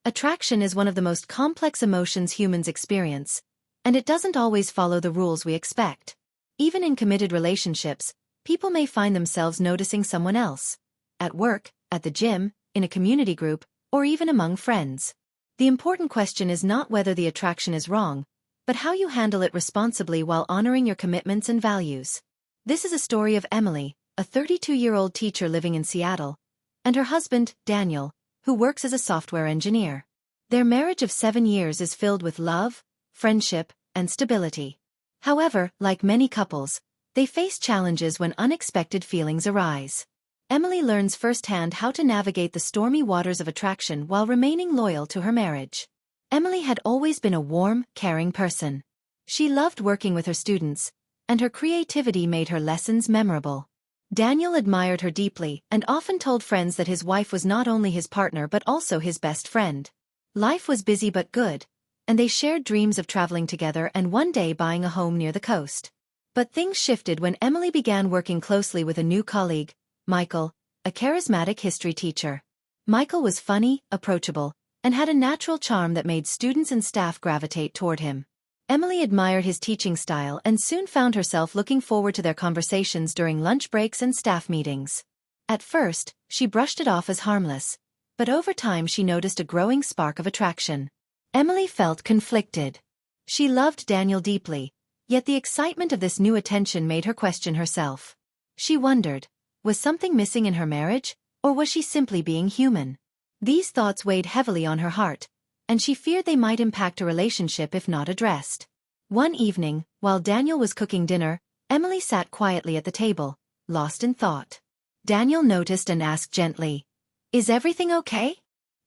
Attraction is one of the most complex emotions humans experience, and it doesn't always follow the rules we expect. Even in committed relationships, people may find themselves noticing someone else. At work, at the gym, in a community group, or even among friends. The important question is not whether the attraction is wrong, but how you handle it responsibly while honoring your commitments and values. This is a story of Emily, a 32-year-old teacher living in Seattle, and her husband, Daniel, who works as a software engineer. Their marriage of 7 years is filled with love, friendship, and stability. However, like many couples, they face challenges when unexpected feelings arise. Emily learns firsthand how to navigate the stormy waters of attraction while remaining loyal to her marriage. Emily had always been a warm, caring person. She loved working with her students, and her creativity made her lessons memorable. Daniel admired her deeply and often told friends that his wife was not only his partner but also his best friend. Life was busy but good, and they shared dreams of traveling together and one day buying a home near the coast. But things shifted when Emily began working closely with a new colleague, Michael, a charismatic history teacher. Michael was funny, approachable, and had a natural charm that made students and staff gravitate toward him. Emily admired his teaching style and soon found herself looking forward to their conversations during lunch breaks and staff meetings. At first, she brushed it off as harmless, but over time she noticed a growing spark of attraction. Emily felt conflicted. She loved Daniel deeply, yet the excitement of this new attention made her question herself. She wondered, was something missing in her marriage, or was she simply being human? These thoughts weighed heavily on her heart, and she feared they might impact a relationship if not addressed. One evening, while Daniel was cooking dinner, Emily sat quietly at the table, lost in thought. Daniel noticed and asked gently, "Is everything okay?"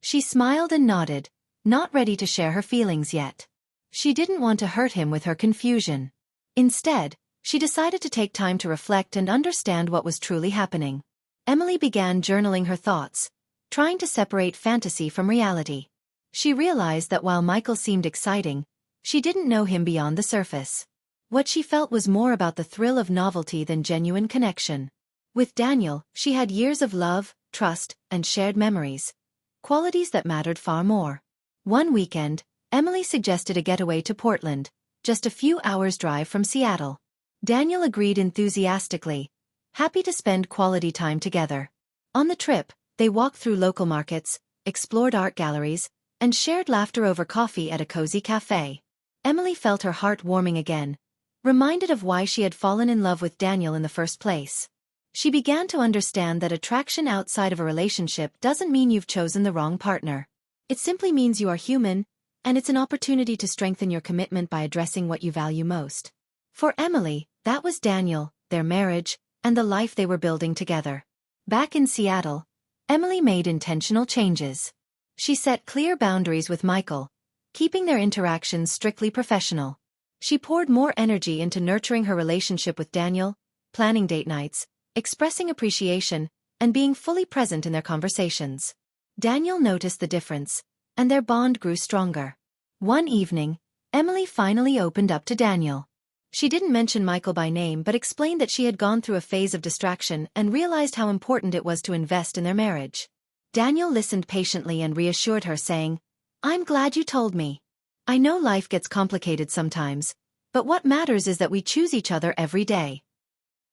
She smiled and nodded, not ready to share her feelings yet. She didn't want to hurt him with her confusion. Instead, she decided to take time to reflect and understand what was truly happening. Emily began journaling her thoughts, trying to separate fantasy from reality. She realized that while Michael seemed exciting, she didn't know him beyond the surface. What she felt was more about the thrill of novelty than genuine connection. With Daniel, she had years of love, trust, and shared memories, qualities that mattered far more. One weekend, Emily suggested a getaway to Portland, just a few hours' drive from Seattle. Daniel agreed enthusiastically, happy to spend quality time together. On the trip, they walked through local markets, explored art galleries, and shared laughter over coffee at a cozy cafe. Emily felt her heart warming again, reminded of why she had fallen in love with Daniel in the first place. She began to understand that attraction outside of a relationship doesn't mean you've chosen the wrong partner. It simply means you are human, and it's an opportunity to strengthen your commitment by addressing what you value most. For Emily, that was Daniel, their marriage, and the life they were building together. Back in Seattle, Emily made intentional changes. She set clear boundaries with Michael, keeping their interactions strictly professional. She poured more energy into nurturing her relationship with Daniel, planning date nights, expressing appreciation, and being fully present in their conversations. Daniel noticed the difference, and their bond grew stronger. One evening, Emily finally opened up to Daniel. She didn't mention Michael by name but explained that she had gone through a phase of distraction and realized how important it was to invest in their marriage. Daniel listened patiently and reassured her, saying, "I'm glad you told me. I know life gets complicated sometimes, but what matters is that we choose each other every day."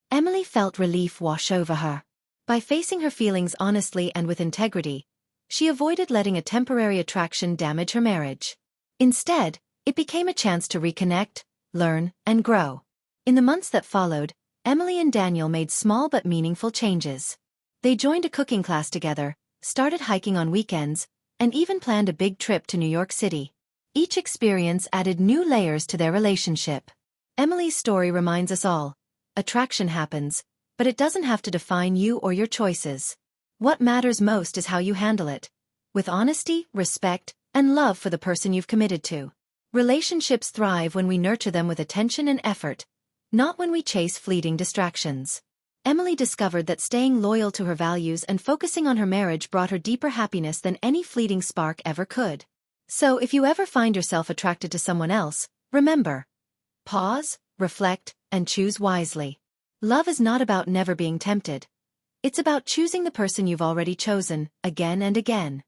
Emily felt relief wash over her. By facing her feelings honestly and with integrity, she avoided letting a temporary attraction damage her marriage. Instead, it became a chance to reconnect, learn, and grow. In the months that followed, Emily and Daniel made small but meaningful changes. They joined a cooking class together, started hiking on weekends, and even planned a big trip to New York City. Each experience added new layers to their relationship. Emily's story reminds us all, attraction happens, but it doesn't have to define you or your choices. What matters most is how you handle it, with honesty, respect, and love for the person you've committed to. Relationships thrive when we nurture them with attention and effort, not when we chase fleeting distractions. Emily discovered that staying loyal to her values and focusing on her marriage brought her deeper happiness than any fleeting spark ever could. So if you ever find yourself attracted to someone else, remember, pause, reflect, and choose wisely. Love is not about never being tempted. It's about choosing the person you've already chosen, again and again.